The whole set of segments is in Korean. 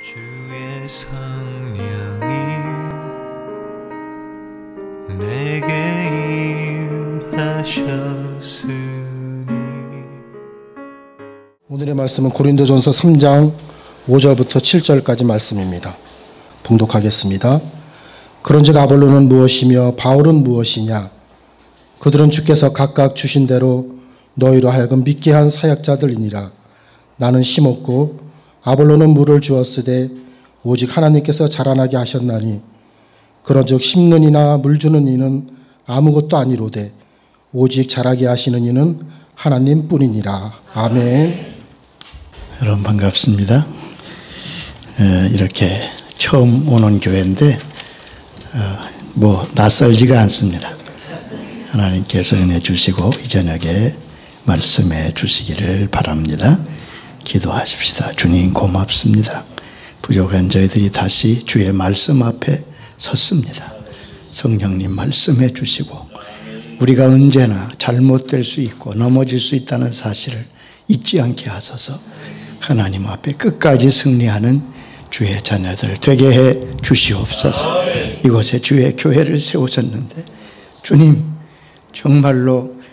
주의 성령이 내게 임하셨으니. 오늘의 말씀은 고린도전서 3장 5절부터 7절까지 말씀입니다. 봉독하겠습니다. 그런즉 아볼로는 무엇이며 바울은 무엇이냐? 그들은 주께서 각각 주신 대로 너희로 하여금 믿게 한 사역자들이니라. 나는 심었고 아볼로는 물을 주었으되 오직 하나님께서 자라나게 하셨나니 그런즉 심는 이나 물 주는 이는 아무것도 아니로되 오직 자라게 하시는 이는 하나님뿐이니라. 아멘. 여러분 반갑습니다. 이렇게 처음 오는 교회인데 낯설지가 않습니다. 하나님께서 은혜 주시고 이 저녁에 말씀해 주시기를 바랍니다. 기도하십시다. 주님 고맙습니다. 부족한 저희들이 다시 주의 말씀 앞에 섰습니다. 성령님 말씀해 주시고 우리가 언제나 잘못될 수 있고 넘어질 수 있다는 사실을 잊지 않게 하소서. 하나님 앞에 끝까지 승리하는 주의 자녀들 되게 해 주시옵소서. 이곳에 주의 교회를 세우셨는데 주님 정말로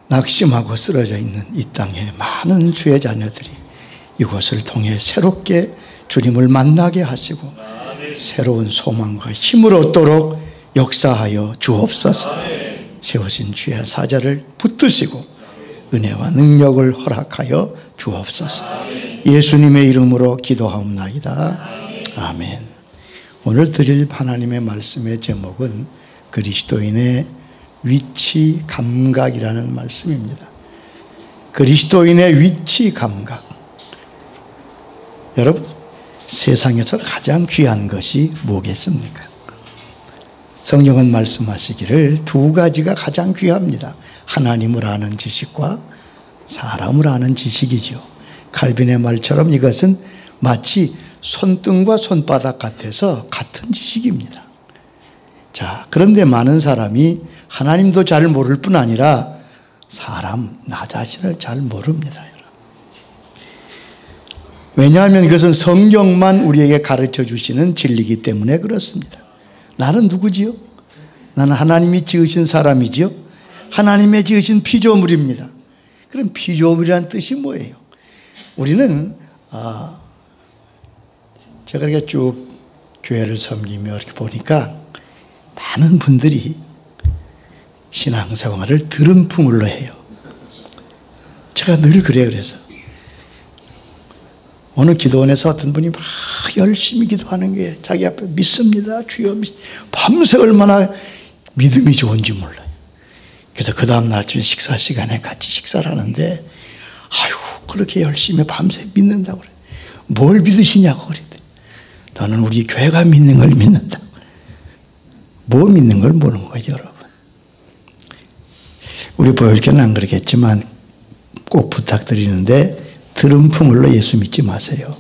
낙심하고 쓰러져 있는 이 땅에 많은 주의 자녀들이 이곳을 통해 새롭게 주님을 만나게 하시고 새로운 소망과 힘을 얻도록 역사하여 주옵소서. 세우신 주의 사자를 붙드시고 은혜와 능력을 허락하여 주옵소서. 예수님의 이름으로 기도하옵나이다. 아멘. 오늘 드릴 하나님의 말씀의 제목은 그리스도인의 위치 감각이라는 말씀입니다. 그리스도인의 위치 감각. 여러분, 세상에서 가장 귀한 것이 뭐겠습니까? 성경은 말씀하시기를 두 가지가 가장 귀합니다. 하나님을 아는 지식과 사람을 아는 지식이죠. 칼빈의 말처럼 이것은 마치 손등과 손바닥 같아서 같은 지식입니다. 자, 그런데 많은 사람이 하나님도 잘 모를 뿐 아니라 나 자신을 잘 모릅니다. 왜냐하면 그것은 성경만 우리에게 가르쳐 주시는 진리이기 때문에 그렇습니다. 나는 누구지요? 나는 하나님이 지으신 사람이지요. 하나님의 지으신 피조물입니다. 그럼 피조물이라는 뜻이 뭐예요? 우리는 제가 이렇게 쭉 교회를 섬기며 이렇게 보니까 많은 분들이 신앙생활을 들음풍으로 해요. 제가 늘 그래요. 그래서 어느 기도원에서 어떤 분이 막 열심히 기도하는 게 자기 앞에 믿습니다. 주여 밤새 얼마나 믿음이 좋은지 몰라요. 그래서 그 다음날 아침에 식사 시간에 같이 식사를 하는데 아유 그렇게 열심히 밤새 믿는다고 그래. 뭘 믿으시냐고 그랬더니 너는 우리 교회가 믿는 걸 믿는다. 뭐 믿는 걸 모르는 거죠, 여러분. 우리 보혈교는 안 그렇겠지만 꼭 부탁드리는데 들음풍으로 예수 믿지 마세요.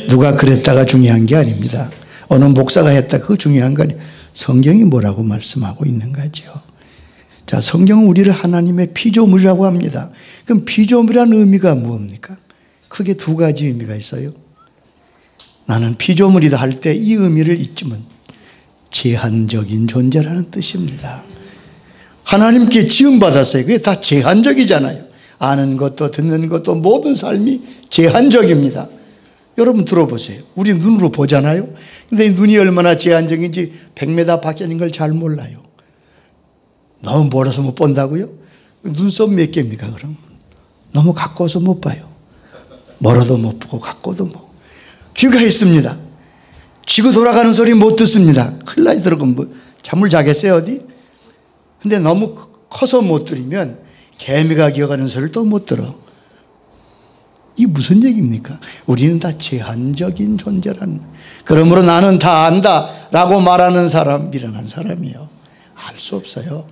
누가 그랬다가 중요한 게 아닙니다. 어느 목사가 했다 그거 중요한 거 아니에요. 성경이 뭐라고 말씀하고 있는 거죠. 자, 성경은 우리를 하나님의 피조물이라고 합니다. 그럼 피조물이라는 의미가 뭡니까? 크게 두 가지 의미가 있어요. 나는 피조물이다 할 때 이 의미를 잊지만 제한적인 존재라는 뜻입니다. 하나님께 지음받았어요. 그게 다 제한적이잖아요. 아는 것도 듣는 것도 모든 삶이 제한적입니다. 여러분 들어보세요. 우리 눈으로 보잖아요. 근데 눈이 얼마나 제한적인지 100m 밖에 있는 걸 잘 몰라요. 너무 멀어서 못 본다고요? 눈썹 몇 개입니까 그럼? 너무 가까워서 못 봐요. 멀어도 못 보고 가까워도 못. 귀가 있습니다. 쥐고 돌아가는 소리 못 듣습니다. 큰일 나지 들어가면 뭐 잠을 자겠어요 어디? 근데 너무 커서 못 들으면 개미가 기어가는 소리를 또 못 들어. 이게 무슨 얘기입니까? 우리는 다 제한적인 존재라는. 그러므로 나는 다 안다 라고 말하는 사람 미련한 사람이에요. 알 수 없어요.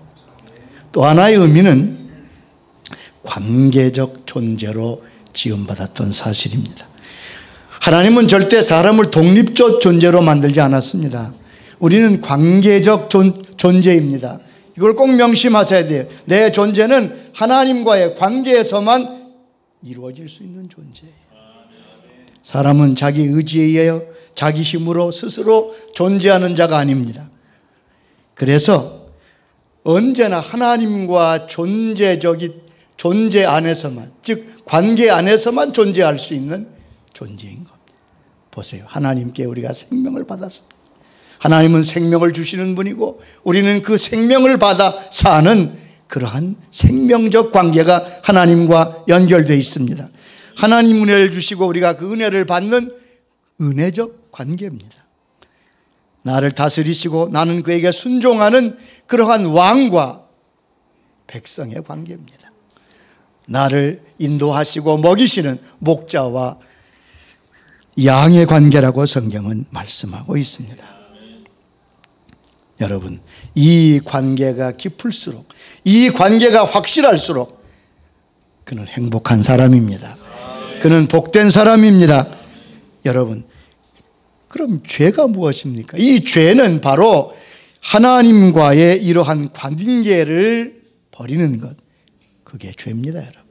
또 하나의 의미는 관계적 존재로 지음받았던 사실입니다. 하나님은 절대 사람을 독립적 존재로 만들지 않았습니다. 우리는 관계적 존재입니다. 이걸 꼭 명심하셔야 돼요. 내 존재는 하나님과의 관계에서만 이루어질 수 있는 존재예요. 사람은 자기 의지에 의하여 자기 힘으로 스스로 존재하는 자가 아닙니다. 그래서 언제나 하나님과 존재 안에서만, 즉 관계 안에서만 존재할 수 있는 존재인 겁니다. 보세요. 하나님께 우리가 생명을 받았습니다. 하나님은 생명을 주시는 분이고 우리는 그 생명을 받아 사는 그러한 생명적 관계가 하나님과 연결되어 있습니다. 하나님 은혜를 주시고 우리가 그 은혜를 받는 은혜적 관계입니다. 나를 다스리시고 나는 그에게 순종하는 그러한 왕과 백성의 관계입니다. 나를 인도하시고 먹이시는 목자와 양의 관계라고 성경은 말씀하고 있습니다. 여러분, 이 관계가 깊을수록, 이 관계가 확실할수록 그는 행복한 사람입니다. 그는 복된 사람입니다. 여러분, 그럼 죄가 무엇입니까? 이 죄는 바로 하나님과의 이러한 관계를 버리는 것, 그게 죄입니다, 여러분.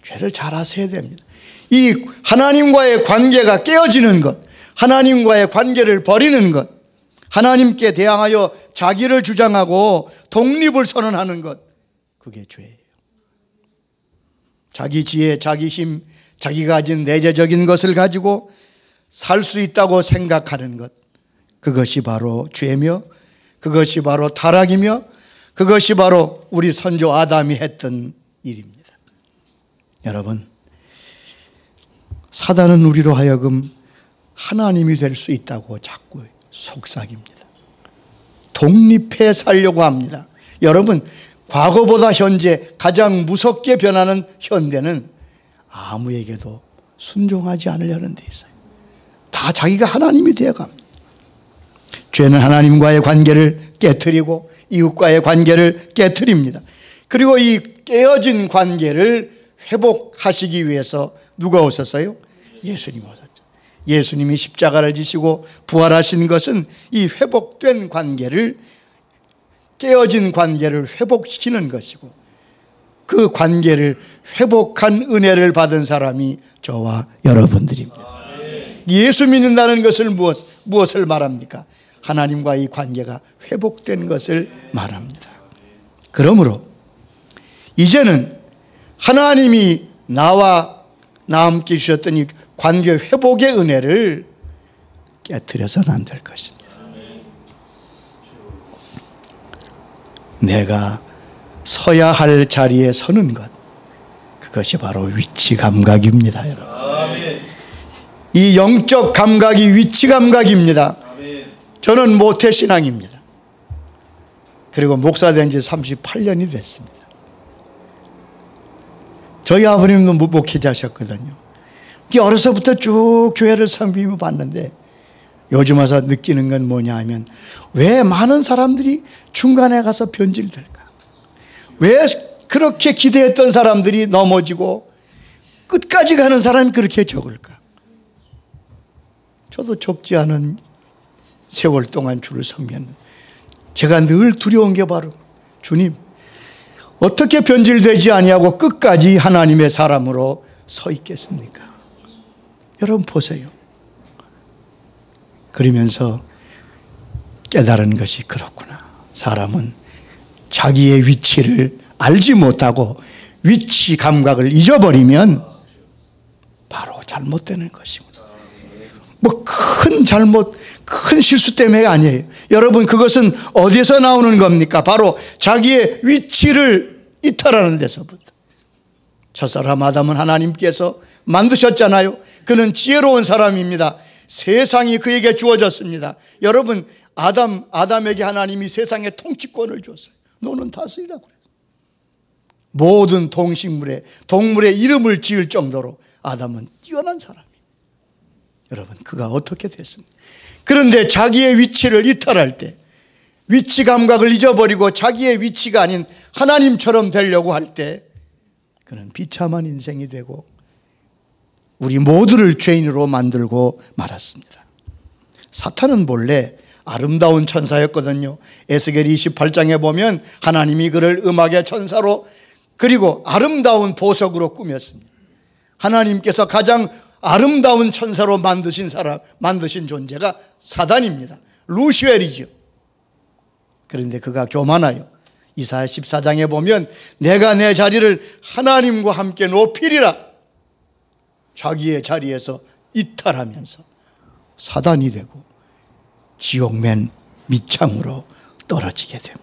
죄를 잘 아셔야 됩니다. 이 하나님과의 관계가 깨어지는 것, 하나님과의 관계를 버리는 것, 하나님께 대항하여 자기를 주장하고 독립을 선언하는 것, 그게 죄예요. 자기 지혜, 자기 힘, 자기가 가진 내재적인 것을 가지고 살 수 있다고 생각하는 것, 그것이 바로 죄며 그것이 바로 타락이며 그것이 바로 우리 선조 아담이 했던 일입니다. 여러분, 사단은 우리로 하여금 하나님이 될 수 있다고 자꾸 속삭입니다. 독립해 살려고 합니다. 여러분, 과거보다 현재 가장 무섭게 변하는 현대는 아무에게도 순종하지 않으려는 데 있어요. 다 자기가 하나님이 되어갑니다. 죄는 하나님과의 관계를 깨트리고 이웃과의 관계를 깨트립니다. 그리고 이 깨어진 관계를 회복하시기 위해서 누가 오셨어요? 예수님이 오셨죠. 예수님이 십자가를 지시고 부활하신 것은 이 회복된 관계를, 깨어진 관계를 회복시키는 것이고, 그 관계를 회복한 은혜를 받은 사람이 저와 여러분들입니다. 예수 믿는다는 것을 무엇을 말합니까? 하나님과 이 관계가 회복된 것을 말합니다. 그러므로 이제는 하나님이 나와 함께 주셨던 이 관계 회복의 은혜를 깨트려서는 안 될 것입니다. 내가 서야 할 자리에 서는 것, 그것이 바로 위치 감각입니다, 여러분. 이 영적 감각이 위치 감각입니다. 저는 모태신앙입니다. 그리고 목사 된 지 38년이 됐습니다. 저희 아버님도 목회자셨거든요. 어려서부터 쭉 교회를 섬기며 봤는데 요즘 와서 느끼는 건 뭐냐 하면, 왜 많은 사람들이 중간에 가서 변질될까? 왜 그렇게 기대했던 사람들이 넘어지고 끝까지 가는 사람이 그렇게 적을까? 저도 적지 않은 세월 동안 주를 섬겼는데 제가 늘 두려운 게 바로, 주님, 어떻게 변질되지 아니하고 끝까지 하나님의 사람으로 서 있겠습니까? 여러분 보세요. 그러면서 깨달은 것이 그렇구나. 사람은 자기의 위치를 알지 못하고 위치 감각을 잊어버리면 바로 잘못되는 것입니다. 뭐 큰 잘못, 큰 실수 때문에 아니에요. 여러분, 그것은 어디서 나오는 겁니까? 바로 자기의 위치를 이탈하는 데서부터. 첫사람 아담은 하나님께서 만드셨잖아요. 그는 지혜로운 사람입니다. 세상이 그에게 주어졌습니다. 여러분, 아담에게 하나님이 세상의 통치권을 줬어요. 너는 다스리라고 그랬어요. 모든 동물의 이름을 지을 정도로 아담은 뛰어난 사람이에요. 여러분, 그가 어떻게 됐습니까? 그런데 자기의 위치를 이탈할 때, 위치 감각을 잊어버리고 자기의 위치가 아닌 하나님처럼 되려고 할 때, 그는 비참한 인생이 되고 우리 모두를 죄인으로 만들고 말았습니다. 사탄은 본래 아름다운 천사였거든요. 에스겔 28장에 보면 하나님이 그를 음악의 천사로, 그리고 아름다운 보석으로 꾸몄습니다. 하나님께서 가장 아름다운 천사로 만드신 존재가 사단입니다. 루시엘이죠. 그런데 그가 교만하여 이사야 14장에 보면 내가 내 자리를 하나님과 함께 높이리라. 자기의 자리에서 이탈하면서 사단이 되고 지옥맨 밑창으로 떨어지게 됩니다.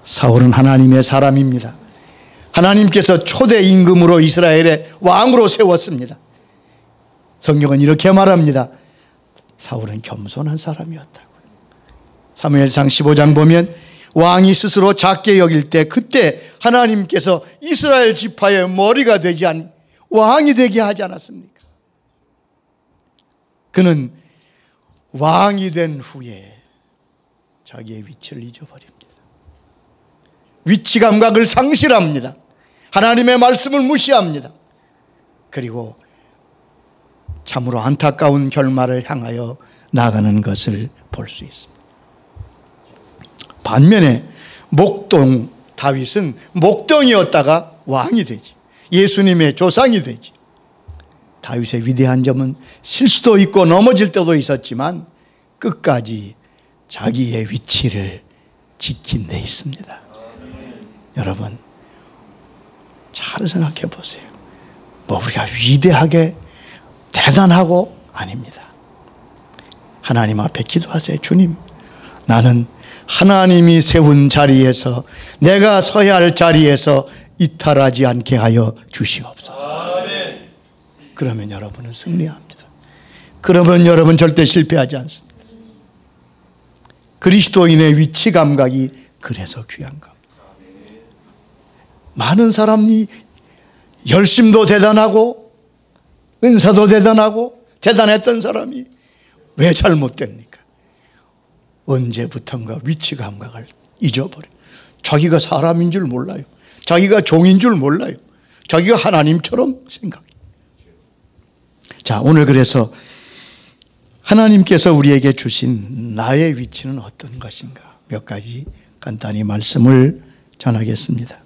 사울은 하나님의 사람입니다. 하나님께서 초대 임금으로 이스라엘의 왕으로 세웠습니다. 성경은 이렇게 말합니다. 사울은 겸손한 사람이었다고요. 사무엘상 15장 보면 왕이 스스로 작게 여길 때 그때 하나님께서 이스라엘 지파의 머리가 되지 왕이 되게 하지 않았습니까? 그는 왕이 된 후에 자기의 위치를 잊어버립니다. 위치 감각을 상실합니다. 하나님의 말씀을 무시합니다. 그리고 참으로 안타까운 결말을 향하여 나가는 것을 볼 수 있습니다. 반면에 목동 다윗은 목동이었다가 왕이 되지. 예수님의 조상이 되지. 다윗의 위대한 점은 실수도 있고 넘어질 때도 있었지만 끝까지 자기의 위치를 지킨 데 있습니다. 여러분 잘 생각해 보세요. 우리가 위대하게 대단하고 아닙니다. 하나님 앞에 기도하세요. 주님, 나는 하나님이 세운 자리에서 내가 서야 할 자리에서 이탈하지 않게 하여 주시옵소서. 그러면 여러분은 승리합니다. 그러면 여러분 절대 실패하지 않습니다. 그리스도인의 위치 감각이 그래서 귀한 겁니다. 많은 사람이 열심도 대단하고 은사도 대단하고 대단했던 사람이 왜 잘못됩니까? 언제부턴가 위치 감각을 잊어버려요. 자기가 사람인 줄 몰라요. 자기가 종인 줄 몰라요. 자기가 하나님처럼 생각해요. 자, 오늘 그래서 하나님께서 우리에게 주신 나의 위치는 어떤 것인가 몇 가지 간단히 말씀을 전하겠습니다.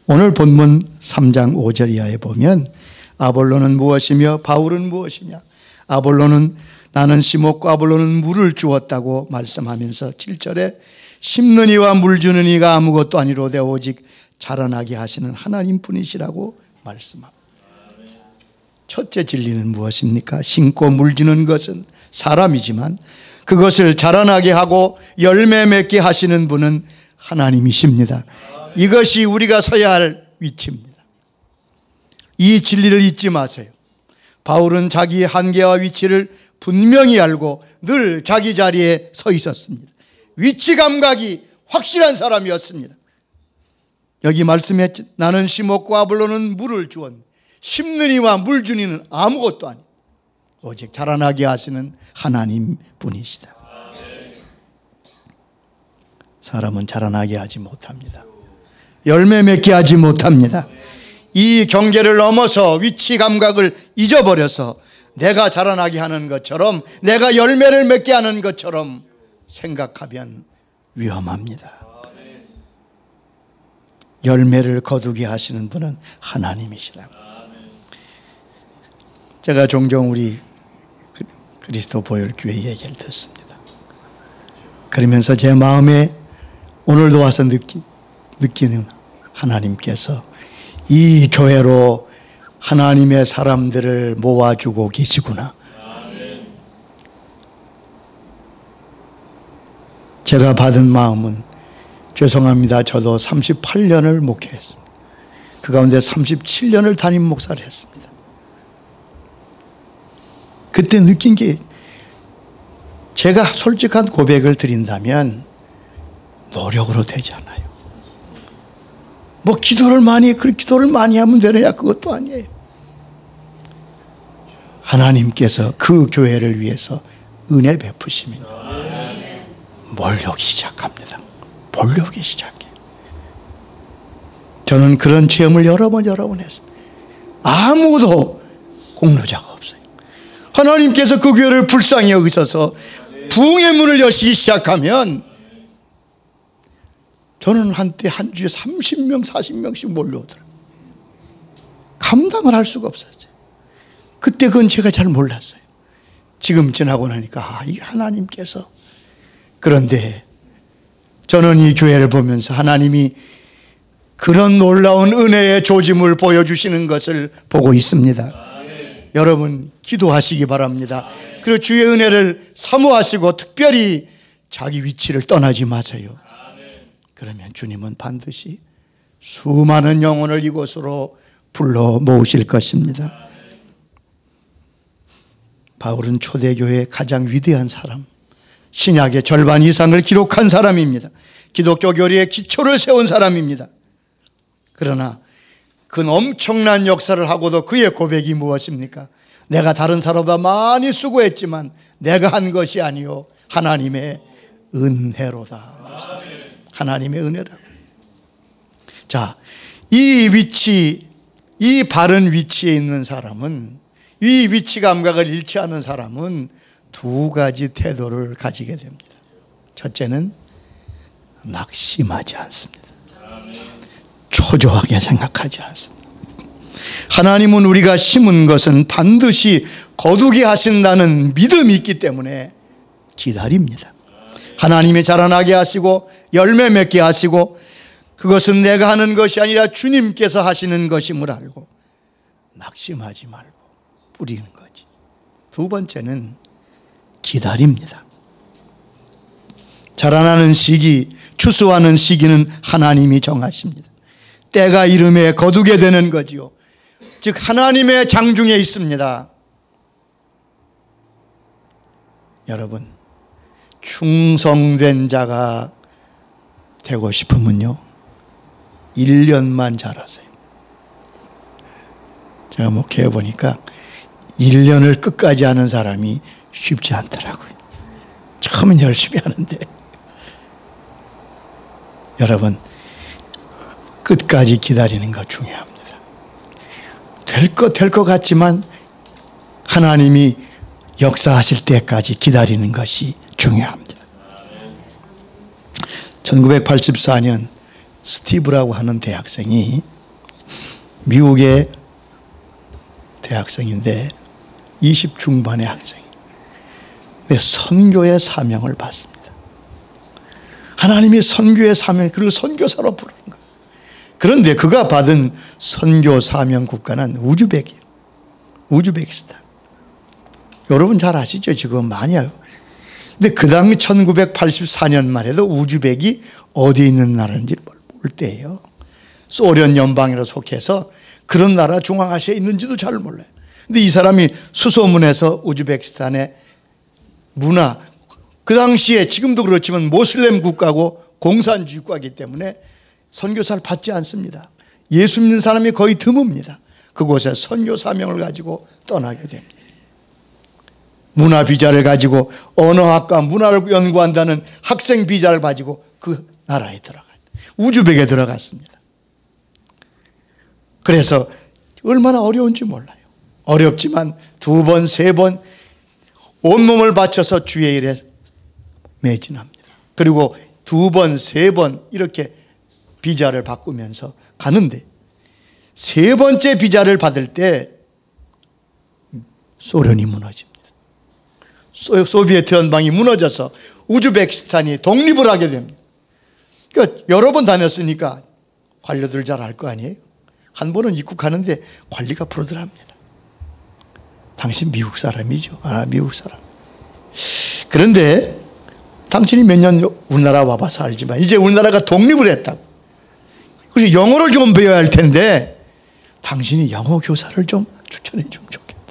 오늘 본문 3장 5절 이하에 보면 아볼로는 무엇이며 바울은 무엇이냐. 아볼로는 나는 심었고 아볼로는 물을 주었다고 말씀하면서 7절에 심는 이와 물 주는 이가 아무것도 아니로되 오직 자라나게 하시는 하나님뿐이시라고 말씀합니다. 첫째 진리는 무엇입니까? 심고 물 주는 것은 사람이지만 그것을 자라나게 하고 열매 맺게 하시는 분은 하나님이십니다. 이것이 우리가 서야 할 위치입니다. 이 진리를 잊지 마세요. 바울은 자기의 한계와 위치를 분명히 알고 늘 자기 자리에 서 있었습니다. 위치 감각이 확실한 사람이었습니다. 여기 말씀에 나는 심었고 아볼로는 물을 주었네. 심는 이와 물 주는 이는 아무것도 아니에요. 오직 자라나게 하시는 하나님 분이시다. 사람은 자라나게 하지 못합니다. 열매 맺게 하지 못합니다. 이 경계를 넘어서 위치 감각을 잊어버려서 내가 자라나게 하는 것처럼 내가 열매를 맺게 하는 것처럼 생각하면 위험합니다. 열매를 거두게 하시는 분은 하나님이시라고. 제가 종종 우리 그리스도 보혈교회 얘기를 듣습니다. 그러면서 제 마음에 오늘도 와서 느끼는 하나님께서 이 교회로 하나님의 사람들을 모아주고 계시구나. 제가 받은 마음은 죄송합니다. 저도 38년을 목회했습니다. 그 가운데 37년을 담임 목사를 했습니다. 그때 느낀 게 제가 솔직한 고백을 드린다면 노력으로 되지 않아요. 기도를 많이 하면 되느냐? 그것도 아니에요. 하나님께서 그 교회를 위해서 은혜 베푸시면 몰려오기 시작합니다. 몰려오기 시작해요. 저는 그런 체험을 여러 번 했습니다. 아무도 공로자가 없어요. 하나님께서 그 교회를 불쌍히 여기셔서 부흥의 문을 여시기 시작하면 저는 한때 한 주에 30명, 40명씩 몰려오더라고요. 감당을 할 수가 없었어요. 그때 그건 제가 잘 몰랐어요. 지금 지나고 나니까 이게 하나님께서. 그런데 저는 이 교회를 보면서 하나님이 그런 놀라운 은혜의 조짐을 보여주시는 것을 보고 있습니다. 여러분 기도하시기 바랍니다. 그리고 주의 은혜를 사모하시고 특별히 자기 위치를 떠나지 마세요. 그러면 주님은 반드시 수많은 영혼을 이곳으로 불러 모으실 것입니다. 바울은 초대교회의 가장 위대한 사람, 신약의 절반 이상을 기록한 사람입니다. 기독교 교리의 기초를 세운 사람입니다. 그러나 그 엄청난 역사를 하고도 그의 고백이 무엇입니까? 내가 다른 사람보다 많이 수고했지만 내가 한 것이 아니요 하나님의 은혜로다. 하나님의 은혜라고. 자, 이 위치, 이 바른 위치에 있는 사람은, 이 위치 감각을 잃지 않은 사람은 두 가지 태도를 가지게 됩니다. 첫째는 낙심하지 않습니다. 초조하게 생각하지 않습니다. 하나님은 우리가 심은 것은 반드시 거두게 하신다는 믿음이 있기 때문에 기다립니다. 하나님이 자라나게 하시고 열매 맺게 하시고 그것은 내가 하는 것이 아니라 주님께서 하시는 것임을 알고 낙심하지 말고 뿌리는 거지. 두 번째는 기다립니다. 자라나는 시기, 추수하는 시기는 하나님이 정하십니다. 때가 이름에 거두게 되는 거지요. 즉 하나님의 장중에 있습니다. 여러분, 충성된 자가 되고 싶으면요 1년만 자라세요. 제가 목회해 보니까 1년을 끝까지 하는 사람이 쉽지 않더라고요. 처음엔 열심히 하는데 여러분 끝까지 기다리는 거 중요합니다. 될 것 같지만 하나님이 역사하실 때까지 기다리는 것이 중요합니다. 1984년 스티브라고 하는 대학생이 미국의 대학생인데 20 중반의 학생. 선교의 사명을 받습니다. 하나님이 선교의 사명, 그를 선교사로 부르는 거예요. 그런데 그가 받은 선교 사명 국가는 우즈벡이에요. 우즈베키스탄. 여러분 잘 아시죠? 지금 많이 알고. 근데 그 당시 1984년만 해도 우즈벡이 어디에 있는 나라인지 모를 때예요. 소련 연방으로 속해서 그런 나라 중앙아시아에 있는지도 잘 몰라요. 근데 이 사람이 수소문해서 우즈베키스탄의 문화, 그 당시에 지금도 그렇지만 모슬렘 국가고 공산주의 국가이기 때문에 선교사를 받지 않습니다. 예수 믿는 사람이 거의 드뭅니다. 그곳에 선교 사명을 가지고 떠나게 됩니다. 문화 비자를 가지고 언어학과 문화를 연구한다는 학생 비자를 가지고 그 나라에 들어갔어요. 우즈벡에 들어갔습니다. 그래서 얼마나 어려운지 몰라요. 어렵지만 2번, 3번 온몸을 바쳐서 주의 일에 매진합니다. 그리고 2번, 3번 이렇게 비자를 바꾸면서 가는데 3번째 비자를 받을 때 소련이 무너집니다. 소비에트 연방이 무너져서 우즈베키스탄이 독립을 하게 됩니다. 그러니까 여러 번 다녔으니까 관료들 잘 알 거 아니에요. 한 번은 입국하는데 관리가 부르더랍니다. 당신 미국 사람이죠. 미국 사람. 그런데 당신이 몇 년 우리나라 와봐서 알지만 이제 우리나라가 독립을 했다고. 그래서 영어를 좀 배워야 할 텐데 당신이 영어 교사를 좀 추천해 주면 좋겠다.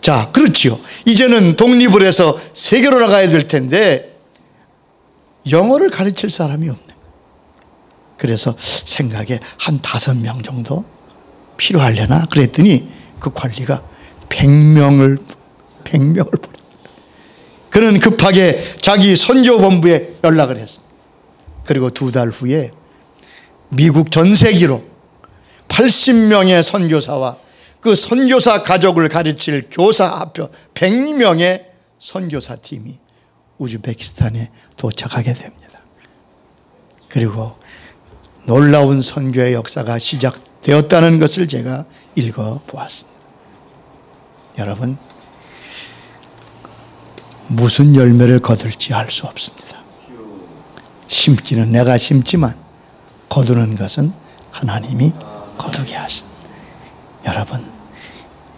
자, 그렇지요. 이제는 독립을 해서 세계로 나가야 될 텐데 영어를 가르칠 사람이 없는 거예요. 그래서 생각에 한 5명 정도 필요하려나 그랬더니 그 관리가 100명을 보냈어요. 그는 급하게 자기 선교본부에 연락을 했습니다. 그리고 2달 후에 미국 전세기로 80명의 선교사와 그 선교사 가족을 가르칠 교사 합표 100명의 선교사 팀이 우즈베키스탄에 도착하게 됩니다. 그리고 놀라운 선교의 역사가 시작됩니다. 되었다는 것을 제가 읽어보았습니다. 여러분, 무슨 열매를 거둘지 알 수 없습니다. 심기는 내가 심지만 거두는 것은 하나님이 거두게 하십니다. 여러분,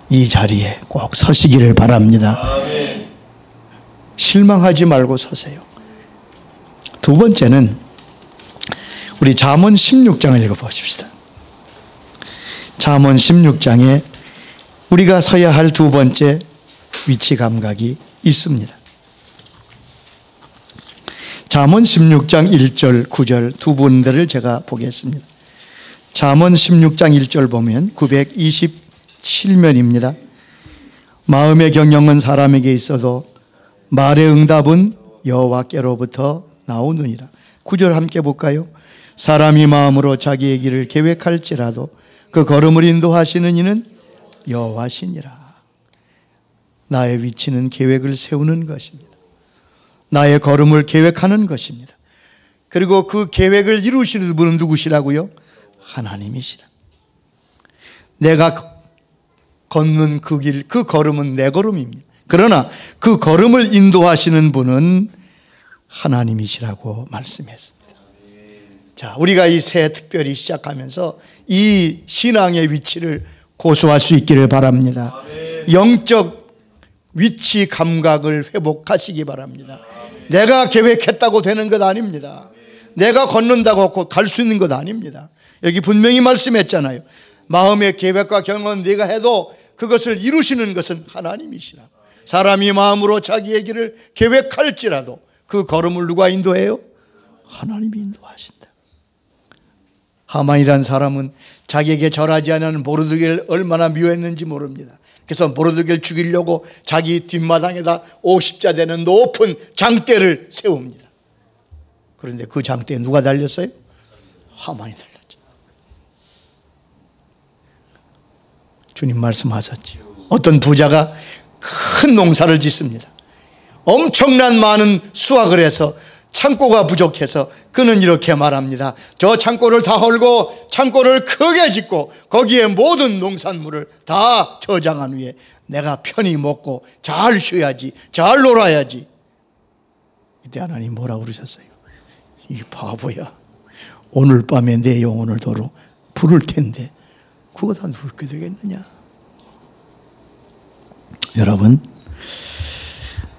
이 자리에 꼭 서시기를 바랍니다. 실망하지 말고 서세요. 두 번째는 우리 잠언 16장을 읽어보십시다. 잠언 16장에 우리가 서야 할 두 번째 위치 감각이 있습니다. 잠언 16장 1절 9절 두 군데를 제가 보겠습니다. 잠언 16장 1절 보면 927면입니다. 마음의 경영은 사람에게 있어도 말의 응답은 여호와께로부터 나오느니라. 9절 함께 볼까요? 사람이 마음으로 자기의 길을 계획할지라도 그 걸음을 인도하시는 이는 여호와시니라. 나의 위치는 계획을 세우는 것입니다. 나의 걸음을 계획하는 것입니다. 그리고 그 계획을 이루시는 분은 누구시라고요? 하나님이시라. 내가 걷는 그 길, 그 걸음은 내 걸음입니다. 그러나 그 걸음을 인도하시는 분은 하나님이시라고 말씀했습니다. 자, 우리가 이 새해 특별히 시작하면서 이 신앙의 위치를 고수할 수 있기를 바랍니다. 영적 위치 감각을 회복하시기 바랍니다. 내가 계획했다고 되는 것 아닙니다. 내가 걷는다고 곧 갈 수 있는 것 아닙니다. 여기 분명히 말씀했잖아요. 마음의 계획과 경험은 네가 해도 그것을 이루시는 것은 하나님이시라. 사람이 마음으로 자기의 길을 계획할지라도 그 걸음을 누가 인도해요? 하나님이 인도하신다. 하만이라는 사람은 자기에게 절하지 않은 모르드게를 얼마나 미워했는지 모릅니다. 그래서 모르드게를 죽이려고 자기 뒷마당에다 50자 되는 높은 장대를 세웁니다. 그런데 그 장대에 누가 달렸어요? 하만이 달렸죠. 주님 말씀하셨죠. 어떤 부자가 큰 농사를 짓습니다. 엄청난 많은 수확을 해서 창고가 부족해서 그는 이렇게 말합니다. 저 창고를 다 헐고 창고를 크게 짓고 거기에 모든 농산물을 다 저장한 후에 내가 편히 먹고 잘 쉬어야지, 잘 놀아야지. 이때 하나님 뭐라고 그러셨어요? 이 바보야, 오늘 밤에 내 영혼을 도로 부를 텐데 그거 다 누게 되겠느냐. 여러분,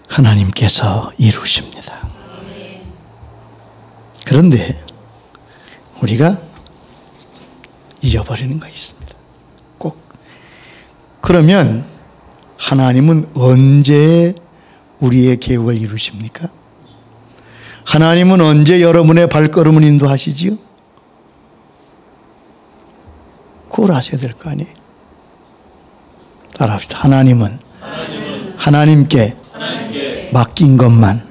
하나님께서 이루십니다. 그런데 우리가 잊어버리는 것이 있습니다. 꼭. 그러면 하나님은 언제 우리의 계획을 이루십니까? 하나님은 언제 여러분의 발걸음을 인도하시지요? 그걸 아셔야 될 거 아니에요. 따라합시다. 하나님은 하나님께 맡긴 것만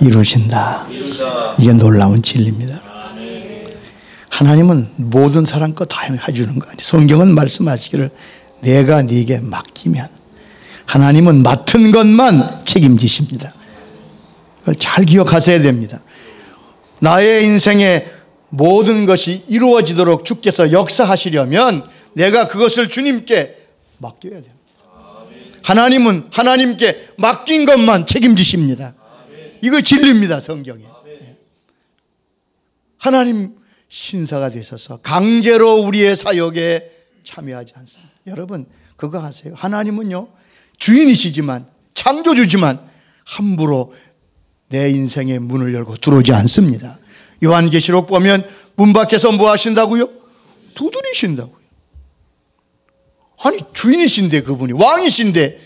이루신다. 이게 놀라운 진리입니다. 하나님은 모든 사람 거 다 해주는 거 아니에요. 성경은 말씀하시기를 내가 네게 맡기면 하나님은 맡은 것만 책임지십니다. 그걸 잘 기억하셔야 됩니다. 나의 인생에 모든 것이 이루어지도록 주께서 역사하시려면 내가 그것을 주님께 맡겨야 됩니다. 하나님은 하나님께 맡긴 것만 책임지십니다. 이거 진리입니다. 성경에. 하나님 신사가 되셔서 강제로 우리의 사역에 참여하지 않습니다. 여러분 그거 아세요? 하나님은요 주인이시지만 창조주지만 함부로 내 인생의 문을 열고 들어오지 않습니다. 요한계시록 보면 문 밖에서 뭐 하신다고요? 두드리신다고요. 아니 주인이신데, 그분이 왕이신데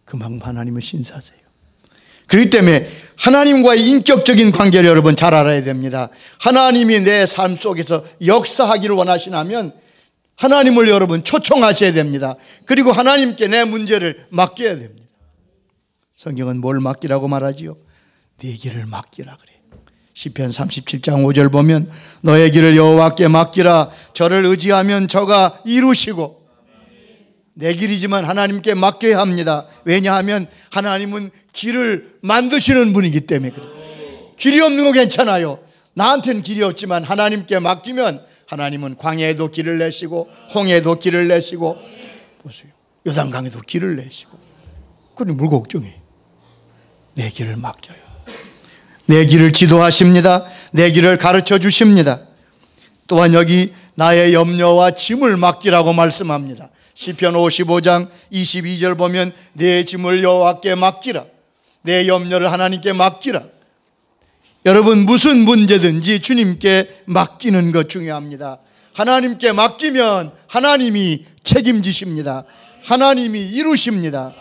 그만큼 하나님은 신사세요. 그렇기 때문에 하나님과의 인격적인 관계를 여러분 잘 알아야 됩니다. 하나님이 내 삶 속에서 역사하기를 원하시면 하나님을 여러분 초청하셔야 됩니다. 그리고 하나님께 내 문제를 맡겨야 됩니다. 성경은 뭘 맡기라고 말하지요? 네 길을 맡기라 그래요. 시편 37장 5절 보면 너의 길을 여호와께 맡기라. 저를 의지하면 저가 이루시고. 내 길이지만 하나님께 맡겨야 합니다. 왜냐하면 하나님은 길을 만드시는 분이기 때문에 그래요. 길이 없는 거 괜찮아요. 나한테는 길이 없지만 하나님께 맡기면 하나님은 광야에도 길을 내시고 홍해에도 길을 내시고 보세요. 요단강에도 길을 내시고. 그러니 뭘 걱정해? 내 길을 맡겨요. 내 길을 지도하십니다. 내 길을 가르쳐 주십니다. 또한 여기 나의 염려와 짐을 맡기라고 말씀합니다. 시편 55장 22절 보면 내 짐을 여호와께 맡기라. 내 염려를 하나님께 맡기라. 여러분, 무슨 문제든지 주님께 맡기는 것 중요합니다. 하나님께 맡기면 하나님이 책임지십니다. 하나님이 이루십니다.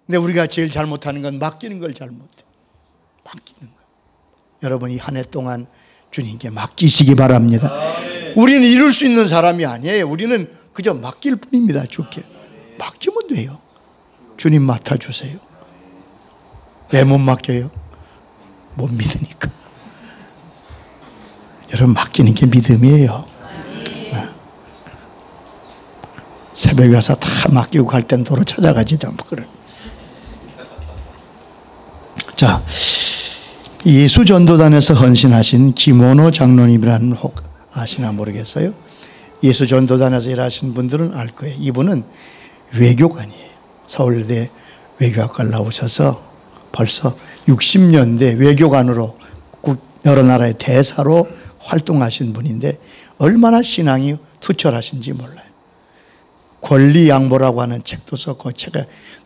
근데 우리가 제일 잘못하는 건 맡기는 걸 잘못해. 맡기는 거. 여러분, 이 한 해 동안 주님께 맡기시기 바랍니다. 우리는 이룰 수 있는 사람이 아니에요. 우리는 그저 맡길 뿐입니다. 주께 맡기면 돼요. 주님 맡아주세요. 왜 못 맡겨요? 못 믿으니까. 여러분, 맡기는 게 믿음이에요. 새벽에 와서 다 맡기고 갈 땐 도로 찾아가지도 않고 그래. 자, 예수전도단에서 헌신하신 김원호 장로님이라는 혹 아시나 모르겠어요. 예수전도단에서 일하신 분들은 알 거예요. 이분은 외교관이에요. 서울대 외교학과를 나오셔서 벌써 60년대 외교관으로 여러 나라의 대사로 활동하신 분인데 얼마나 신앙이 투철하신지 몰라요. 권리양보라고 하는 책도 썼고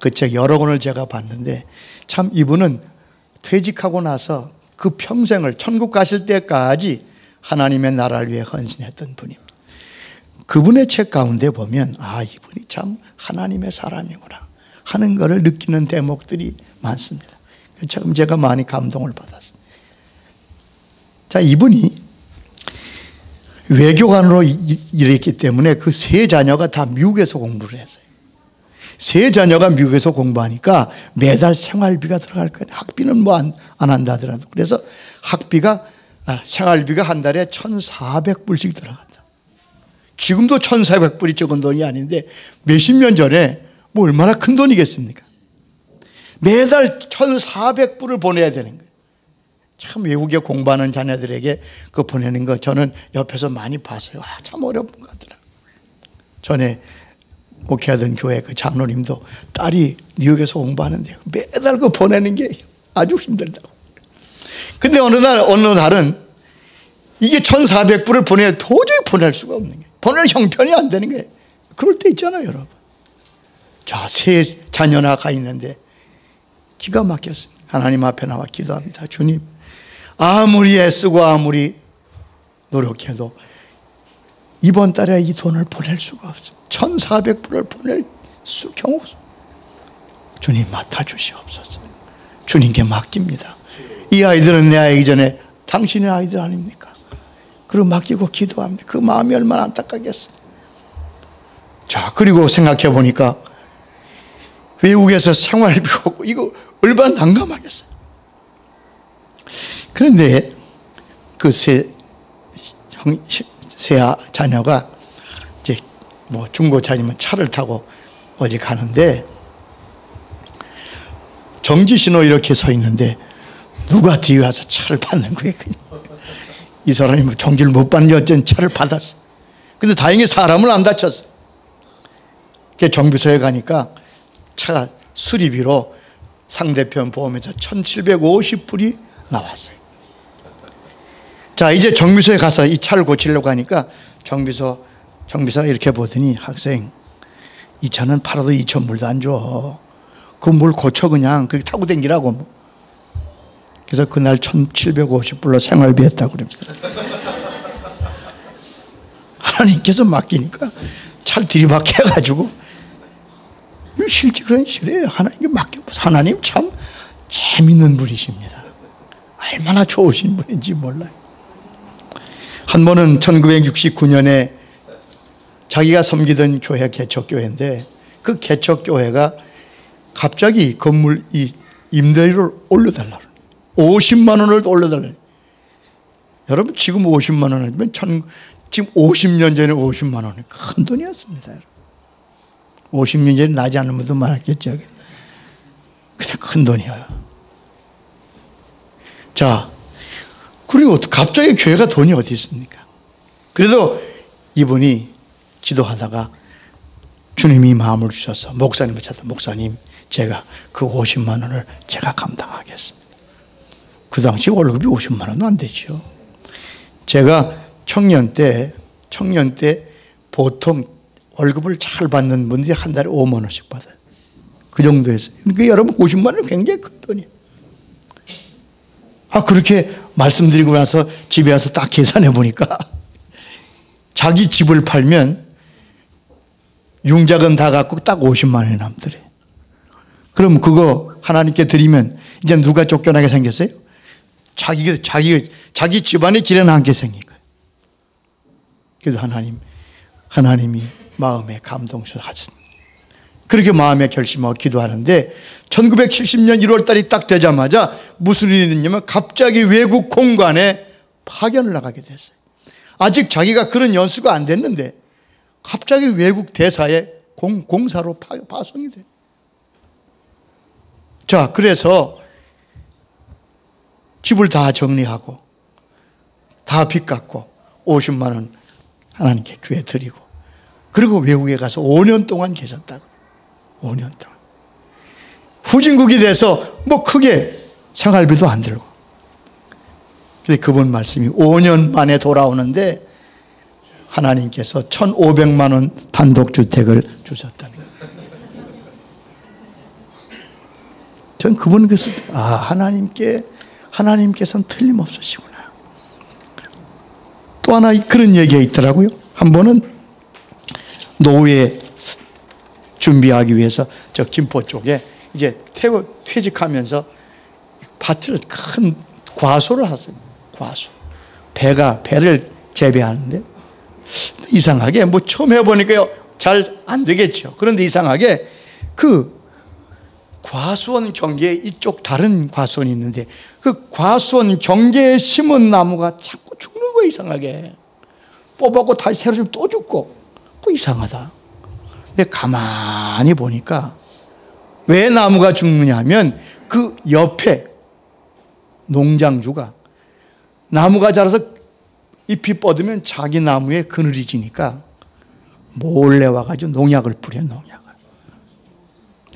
그 책 여러 권을 제가 봤는데 참 이분은 퇴직하고 나서 그 평생을 천국 가실 때까지 하나님의 나라를 위해 헌신했던 분입니다. 그분의 책 가운데 보면 이분이 참 하나님의 사람이구나 하는 것을 느끼는 대목들이 많습니다. 참 제가 많이 감동을 받았어요. 자, 이분이 외교관으로 일했기 때문에 그 세 자녀가 다 미국에서 공부를 했어요. 세 자녀가 미국에서 공부하니까 매달 생활비가 들어갈 거예요. 학비는 뭐 안 한다 하더라도. 그래서 생활비가 한 달에 1,400불씩 들어간다. 지금도 1,400불이 적은 돈이 아닌데 몇십 년 전에 뭐 얼마나 큰 돈이겠습니까? 매달 1,400불을 보내야 되는 거예요. 참 외국에 공부하는 자녀들에게 그 보내는 거 저는 옆에서 많이 봤어요. 참 어려운 것 같더라고요. 전에 목회하던 교회 그 장로님도 딸이 뉴욕에서 공부하는데 매달 그 보내는 게 아주 힘들다고. 근데 어느 날은 이게 1,400불을 도저히 보낼 수가 없는 거예요. 보낼 형편이 안 되는 거예요. 그럴 때 있잖아요, 여러분. 자, 세 자녀나 가 있는데 기가 막혔습니다. 하나님 앞에 나와 기도합니다. 주님, 아무리 애쓰고 아무리 노력해도 이번 달에 이 돈을 보낼 수가 없습니다. 1,400불을 보낼 경우 없습니다. 주님 맡아주시옵소서. 주님께 맡깁니다. 이 아이들은 내 아이기 전에 당신의 아이들 아닙니까? 그리고 맡기고 기도합니다. 그 마음이 얼마나 안타깝겠습니까? 자, 그리고 생각해 보니까 외국에서 생활비가 없고 이거 얼마나 난감하겠어요. 그런데 그 세 자녀가 이제 뭐 중고차지만 차를 타고 어디 가는데 정지신호 이렇게 서 있는데 누가 뒤에 와서 차를 받는 거예요. 이 사람이 뭐 정지를 못 받는지 어쩐 차를 받았어. 근데 다행히 사람은 안 다쳤어. 정비소에 가니까 차가 수리비로 상대편 보험에서 1,750불이 나왔어요. 자, 이제 정비소에 가서 이 차를 고치려고 하니까 정비사가 이렇게 보더니 학생, 이 차는 팔아도 2,000불도 안 줘. 그 뭘 고쳐 그냥 그렇게 타고 댕기라고. 그래서 그날 1,750불로 생활비 했다고 그럽니다. 하나님께서 맡기니까 차를 들이박혀가지고 실제 그런 실해요. 하나님께 맡겨보세요. 하나님 참 재밌는 분이십니다. 얼마나 좋으신 분인지 몰라요. 한 번은 1969년에 자기가 섬기던 교회 개척교회인데 그 개척교회가 갑자기 건물 이 임대료를 올려달라고 50만 원을 올려달라고. 여러분 지금 50만 원이면 지금 50년 전에 50만 원은 큰 돈이었습니다. 50년 전에 나지 않은 분도 많았겠죠. 근데 큰 돈이에요. 자, 그리고 갑자기 교회가 돈이 어디 있습니까? 그래도 이분이 기도하다가 주님이 마음을 주셔서 목사님을 찾아 목사님 제가 그 50만 원을 제가 감당하겠습니다. 그 당시 월급이 50만 원도 안 되죠. 제가 청년 때 보통 월급을 잘 받는 분들이 한 달에 5만 원씩 받아요. 그 정도였어요. 그러니까 여러분 50만 원은 굉장히 큰 돈이에요. 그렇게 말씀드리고 나서 집에 와서 딱 계산해 보니까 자기 집을 팔면 융자금 다 갖고 딱 50만 원이 남더래. 그럼 그거 하나님께 드리면 이제 누가 쫓겨나게 생겼어요? 자기 집안에 길에 남게 생긴 거예요. 그래서 하나님이 마음에 감동하신 그렇게 마음에 결심하고 기도하는데 1970년 1월 달이 딱 되자마자 무슨 일이 있냐면 갑자기 외국 공관에 파견을 나가게 됐어요. 아직 자기가 그런 연수가 안 됐는데 갑자기 외국 대사에 공사로 파송이 돼요. 자, 그래서 집을 다 정리하고 다 빚 갚고 50만 원 하나님께 교회 드리고 그리고 외국에 가서 5년 동안 계셨다고. 5년 동안. 후진국이 돼서 뭐 크게 생활비도 안 들고. 근데 그분 말씀이 5년 만에 돌아오는데 하나님께서 1,500만 원 단독주택을 주셨다는 거예요. 전 그분 그래서 하나님께서는 틀림없으시구나. 또 하나 그런 얘기가 있더라고요. 한 번은 노후에 준비하기 위해서 저 김포 쪽에 이제 퇴직하면서 밭을 큰 과소를 하셨어요. 과소. 배를 재배하는데 이상하게 뭐 처음 해보니까 잘 안 되겠죠. 그런데 이상하게 그 과수원 경계에 이쪽 다른 과수원이 있는데 그 과수원 경계에 심은 나무가 자꾸 죽는 거예요. 이상하게. 뽑았고 다시 새로 좀 또 죽고. 이상하다. 근데 가만히 보니까 왜 나무가 죽느냐 하면 그 옆에 농장주가 나무가 자라서 잎이 뻗으면 자기 나무에 그늘이 지니까 몰래 와가지고 농약을 뿌려요. 농약을.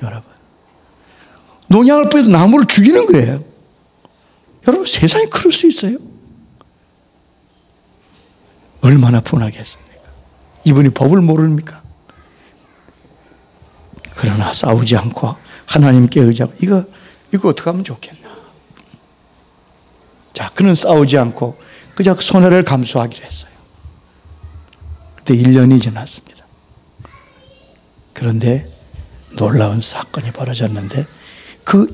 여러분, 농약을 뿌려도 나무를 죽이는 거예요. 여러분, 세상에 그럴 수 있어요? 얼마나 분하겠습니까? 이분이 법을 모릅니까? 그러나 싸우지 않고 하나님께 의지하고 이거 어떻게 하면 좋겠나? 자, 그는 싸우지 않고 그저 손해를 감수하기로 했어요. 그때 1년이 지났습니다. 그런데 놀라운 사건이 벌어졌는데 그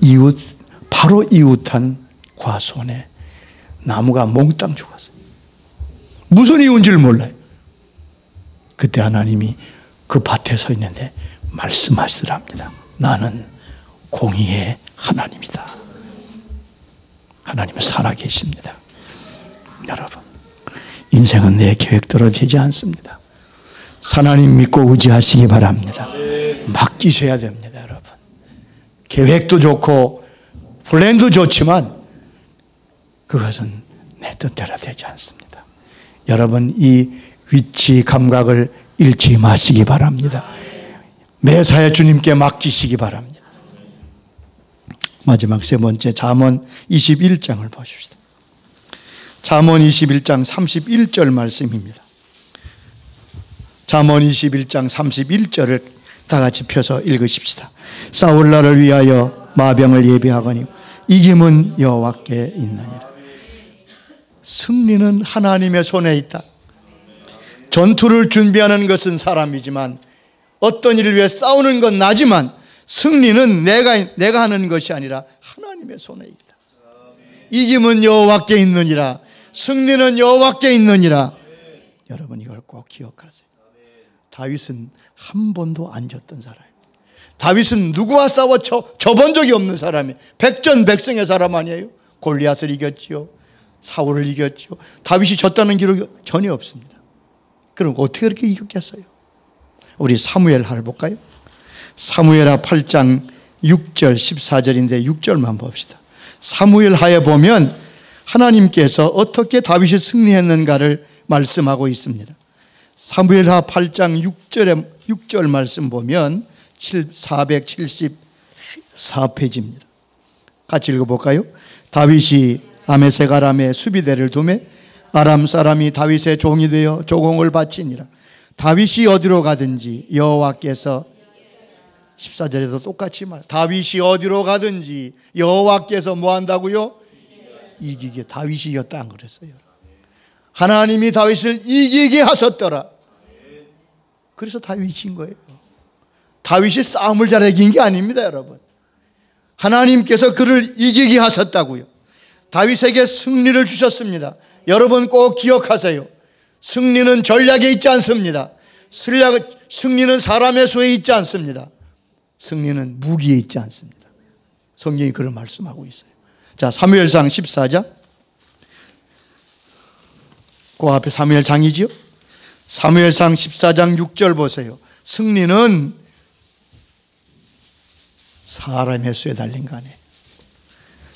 바로 이웃한 과수원에 나무가 몽땅 죽었어요. 무슨 이유인지를 몰라요. 그때 하나님이 그 밭에 서 있는데 말씀하시더랍니다. 나는 공의의 하나님이다. 하나님은 살아계십니다. 여러분, 인생은 내 계획대로 되지 않습니다. 하나님 믿고 의지하시기 바랍니다. 맡기셔야 됩니다, 여러분. 계획도 좋고 플랜도 좋지만 그것은 내 뜻대로 되지 않습니다. 여러분, 이 위치 감각을 잃지 마시기 바랍니다. 매사에 주님께 맡기시기 바랍니다. 마지막 세 번째, 잠언 21장을 보십시다. 잠언 21장 31절 말씀입니다. 잠언 21장 31절을 다 같이 펴서 읽으십시다. 싸울 날을 위하여 마병을 예비하거니 이김은 여호와께 있느니라. 승리는 하나님의 손에 있다. 전투를 준비하는 것은 사람이지만 어떤 일을 위해 싸우는 건 나지만 승리는 내가 하는 것이 아니라 하나님의 손에 있다. 이김은 여호와께 있느니라. 승리는 여호와께 있느니라. 여러분, 이걸 꼭 기억하세요. 다윗은 한 번도 안 졌던 사람입니다. 다윗은 누구와 싸워 져본 적이 없는 사람이에요. 백전백승의 사람 아니에요. 골리앗을 이겼지요. 사울을 이겼지요. 다윗이 졌다는 기록이 전혀 없습니다. 그럼 어떻게 그렇게 이겼겠어요? 우리 사무엘하를 볼까요? 사무엘하 8장 6절 14절인데 6절만 봅시다. 사무엘하에 보면 하나님께서 어떻게 다윗이 승리했는가를 말씀하고 있습니다. 사무엘하 8장 6절 말씀 보면 474페이지입니다. 같이 읽어볼까요? 다윗이 아메색 아람에 수비대를 두매 아람 사람이 다윗의 종이 되어 조공을 바치니라. 다윗이 어디로 가든지 여호와께서 14절에도 똑같이 말. 다윗이 어디로 가든지 여호와께서 뭐 한다고요? 이기게. 다윗이 이겼다 안 그랬어요. 하나님이 다윗을 이기게 하셨더라. 그래서 다윗이 진 거예요. 다윗이 싸움을 잘 이긴 게 아닙니다, 여러분. 하나님께서 그를 이기게 하셨다고요. 다윗에게 승리를 주셨습니다. 여러분 꼭 기억하세요. 승리는 전략에 있지 않습니다. 승리는 사람의 수에 있지 않습니다. 승리는 무기에 있지 않습니다. 성경이 그런 말씀하고 있어요. 자, 사무엘상 14장. 그 앞에 사무엘장이지요. 사무엘상 14장 6절 보세요. 승리는 사람의 수에 달린 거 아니에요.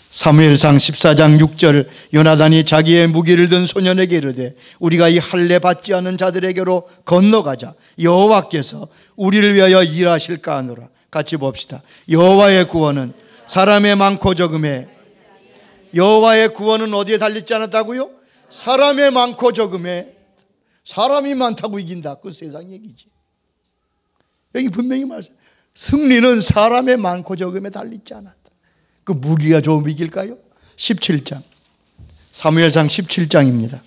사무엘상 14장 6절 요나단이 자기의 무기를 든 소년에게 이르되 우리가 이 할례 받지 않은 자들에게로 건너가자. 여호와께서 우리를 위하여 일하실까 하노라. 같이 봅시다. 여호와의 구원은 사람의 많고 적음에, 여호와의 구원은 어디에 달리지 않았다고요? 사람의 많고 적음에. 사람이 많다고 이긴다. 그 세상 얘기지. 여기 분명히 말씀. 승리는 사람의 많고 적음에 달리지 않았다. 그 무기가 좋으면 이길까요? 17장. 사무엘상 17장입니다.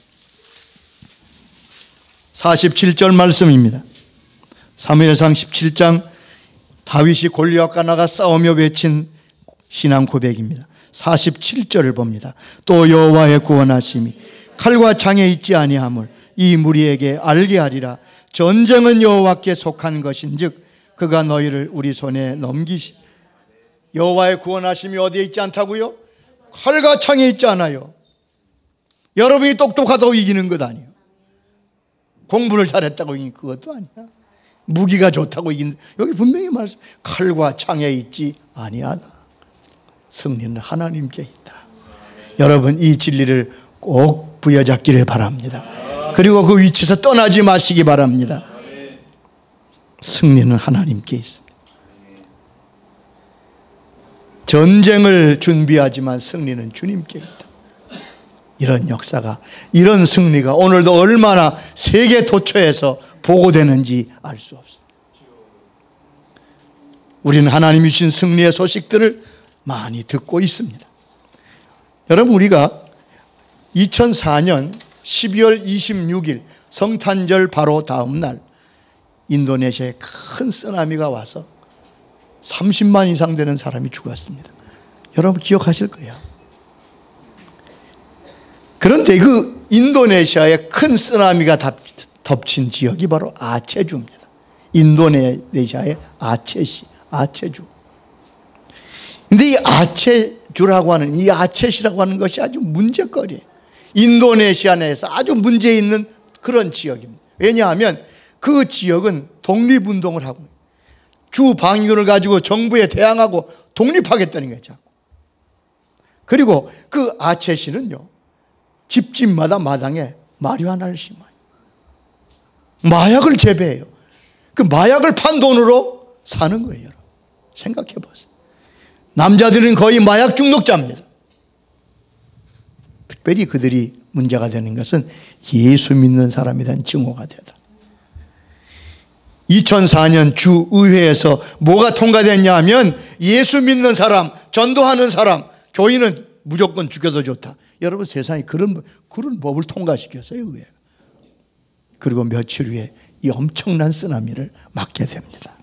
47절 말씀입니다. 사무엘상 17장 다윗이 골리앗과 나가 싸우며 외친 신앙 고백입니다. 47절을 봅니다. 또 여호와의 구원하심이 칼과 창에 있지 아니함을 이 무리에게 알게 하리라. 전쟁은 여호와께 속한 것인즉 그가 너희를 우리 손에 넘기시. 여호와의 구원하심이 어디에 있지 않다고요? 칼과 창에 있지 않아요. 여러분이 똑똑하다고 이기는 것 아니에요. 공부를 잘했다고 이기는 그것도 아니야. 무기가 좋다고 이기는. 여기 분명히 말씀. 칼과 창에 있지 아니하다. 승리는 하나님께 있다. 여러분 이 진리를 꼭 부여잡기를 바랍니다. 그리고 그 위치에서 떠나지 마시기 바랍니다. 승리는 하나님께 있습니다. 전쟁을 준비하지만 승리는 주님께 있다. 이런 역사가, 이런 승리가 오늘도 얼마나 세계 도처에서 보고되는지 알 수 없습니다. 우리는 하나님이 주신 승리의 소식들을 많이 듣고 있습니다. 여러분 우리가 2004년 12월 26일 성탄절 바로 다음 날 인도네시아에 큰 쓰나미가 와서 30만 이상 되는 사람이 죽었습니다. 여러분 기억하실 거예요. 그런데 그 인도네시아에 큰 쓰나미가 덮친 지역이 바로 아체주입니다. 인도네시아의 아체시, 아체주. 근데 이 아체주라고 하는, 이 아체시라고 하는 것이 아주 문제거리예요. 인도네시아 내에서 아주 문제 있는 그런 지역입니다. 왜냐하면 그 지역은 독립운동을 하고 주 방위군을 가지고 정부에 대항하고 독립하겠다는 거예요. 자꾸. 그리고 그 아체시는요, 집집마다 마당에 마리화나를 심어요. 마약을 재배해요. 그 마약을 판 돈으로 사는 거예요. 생각해 보세요. 남자들은 거의 마약 중독자입니다. 특별히 그들이 문제가 되는 것은 예수 믿는 사람에 대한 증오가 되다. 2004년 주의회에서 뭐가 통과됐냐 하면 예수 믿는 사람, 전도하는 사람, 교인은 무조건 죽여도 좋다. 여러분 세상에 그런 법을 통과시켰어요, 의회가. 그리고 며칠 후에 이 엄청난 쓰나미를 맞게 됩니다.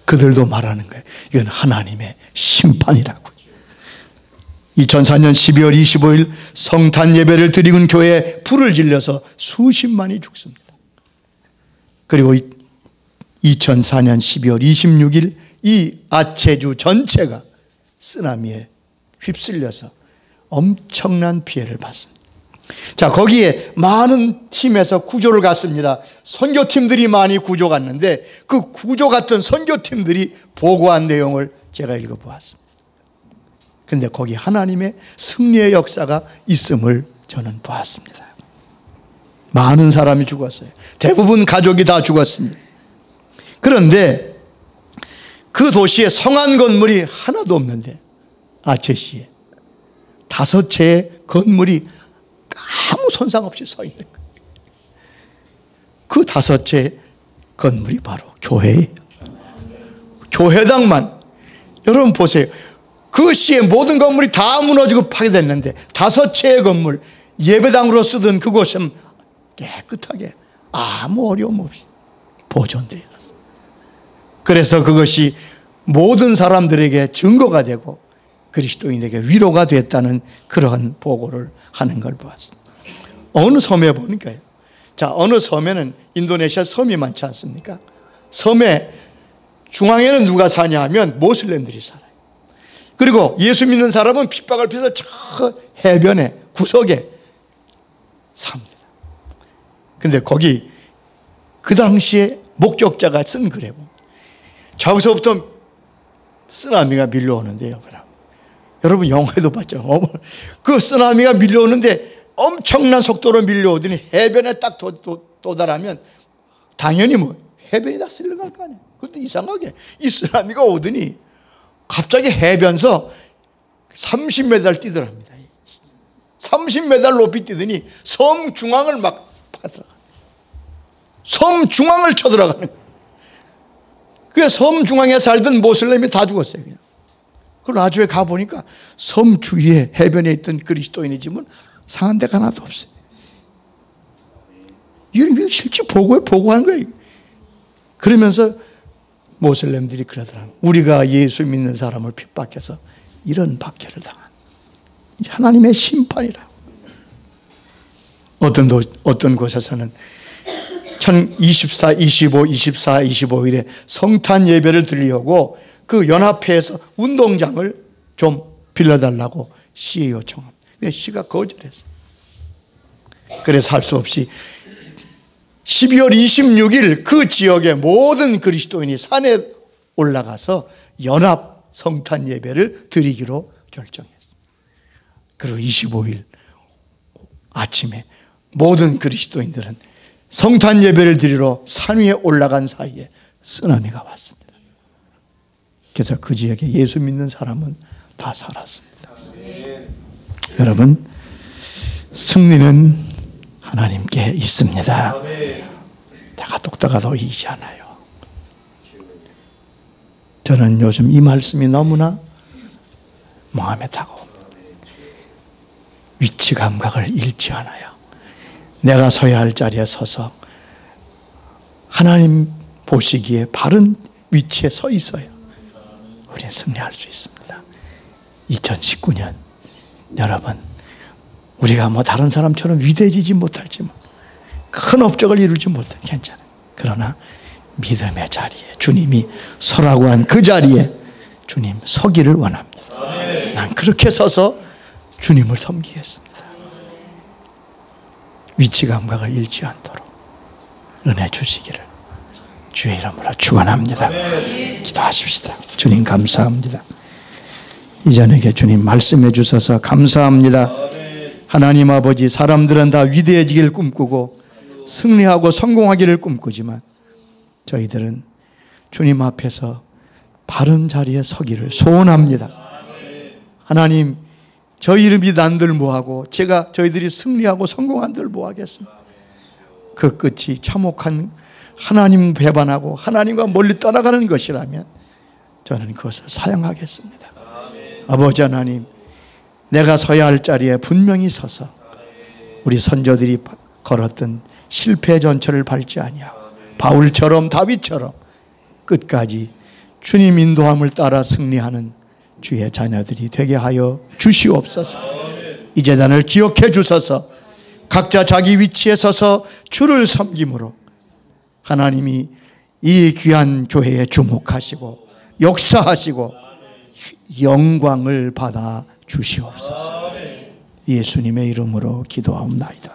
그들도 말하는 거예요. 이건 하나님의 심판이라고. 2004년 12월 25일 성탄 예배를 드리는 교회에 불을 질려서 수십만이 죽습니다. 그리고 2004년 12월 26일 이 아체주 전체가 쓰나미에 휩쓸려서 엄청난 피해를 봤습니다. 자, 거기에 많은 팀에서 구조를 갔습니다. 선교팀들이 많이 구조 갔는데 그 구조 갔던 선교팀들이 보고한 내용을 제가 읽어보았습니다. 그런데 거기 하나님의 승리의 역사가 있음을 저는 보았습니다. 많은 사람이 죽었어요. 대부분 가족이 다 죽었습니다. 그런데 그 도시에 성한 건물이 하나도 없는데 아체시에 5채의 건물이 아무 손상 없이 서 있는 거예요. 그 5채의 건물이 바로 교회예요. 교회당만. 여러분 보세요. 그 시에 모든 건물이 다 무너지고 파괴됐는데 5채의 건물, 예배당으로 쓰던 그곳은 깨끗하게 아무 어려움 없이 보존되어 있었어요. 그래서 그것이 모든 사람들에게 증거가 되고 그리스도인에게 위로가 됐다는 그러한 보고를 하는 걸 보았습니다. 어느 섬에 보니까요. 자, 어느 섬에는 인도네시아 섬이 많지 않습니까? 섬의 중앙에는 누가 사냐 하면 모슬렘들이 살아요. 그리고 예수 믿는 사람은 핍박을 피해서 저 해변에 구석에 삽니다. 근데 거기 그 당시에 목격자가 쓴 글에 보면 저기서부터 쓰나미가 밀려오는데요. 여러분 영화에도 봤죠. 그 쓰나미가 밀려오는데 엄청난 속도로 밀려오더니 해변에 딱 도달하면 당연히 뭐 해변이 다 쓸려갈 거 아니에요. 그런데 이상하게 이 쓰나미가 오더니 갑자기 해변서 30m 뛰더랍니다. 30m 높이 뛰더니 섬 중앙을 막 파들어가. 섬 중앙을 쳐들어가는 거예요. 그래서 섬 중앙에 살던 모슬렘이 다 죽었어요. 그냥. 그리고 나중에 가보니까 섬 주위에 해변에 있던 그리스도인의 집은 상한 데가 하나도 없어요. 이게 실제 보고한 거예요. 그러면서 모슬렘들이 그러더라고요. 우리가 예수 믿는 사람을 핍박해서 이런 박해를 당한 하나님의 심판이라. 어떤 곳에서는 24, 25일에 성탄 예배를 드리려고 그 연합회에서 운동장을 좀 빌려달라고 시에 요청합니다. 시가 거절했어요. 그래서 할 수 없이 12월 26일 그 지역의 모든 그리스도인이 산에 올라가서 연합 성탄 예배를 드리기로 결정했어요. 그리고 25일 아침에 모든 그리스도인들은 성탄 예배를 드리러 산 위에 올라간 사이에 쓰나미가 왔습니다. 그래서 그 지역에 예수 믿는 사람은 다 살았습니다. 여러분, 승리는 하나님께 있습니다. 내가 똑딱하다 보이지 않아요. 저는 요즘 이 말씀이 너무나 마음에 다가옵니다. 위치 감각을 잃지 않아요. 내가 서야 할 자리에 서서 하나님 보시기에 바른 위치에 서 있어야 우리는 승리할 수 있습니다. 2019년 여러분, 우리가 뭐 다른 사람처럼 위대해지지 못할지만 큰 업적을 이루지 못해 괜찮아요. 그러나 믿음의 자리에 주님이 서라고 한 그 자리에 주님 서기를 원합니다. 난 그렇게 서서 주님을 섬기겠습니다. 위치 감각을 잃지 않도록 은혜 주시기를 주의 이름으로 축원합니다. 기도하십시다. 주님 감사합니다. 이 저녁에 주님 말씀해 주셔서 감사합니다. 하나님 아버지, 사람들은 다 위대해지기를 꿈꾸고 승리하고 성공하기를 꿈꾸지만 저희들은 주님 앞에서 바른 자리에 서기를 소원합니다. 하나님, 저희 이름이 난들 뭐하고 저희들이 승리하고 성공한들 뭐하겠습니까? 그 끝이 참혹한 하나님 배반하고 하나님과 멀리 떠나가는 것이라면 저는 그것을 사양하겠습니다. 아버지 하나님, 내가 서야 할 자리에 분명히 서서 우리 선조들이 걸었던 실패 전철을 밟지 아니하고 바울처럼 다윗처럼 끝까지 주님 인도함을 따라 승리하는 주의 자녀들이 되게 하여 주시옵소서. 이 재단을 기억해 주셔서 각자 자기 위치에 서서 주를 섬김으로 하나님이 이 귀한 교회에 주목하시고 역사하시고 영광을 받아 주시옵소서. 예수님의 이름으로 기도하옵나이다.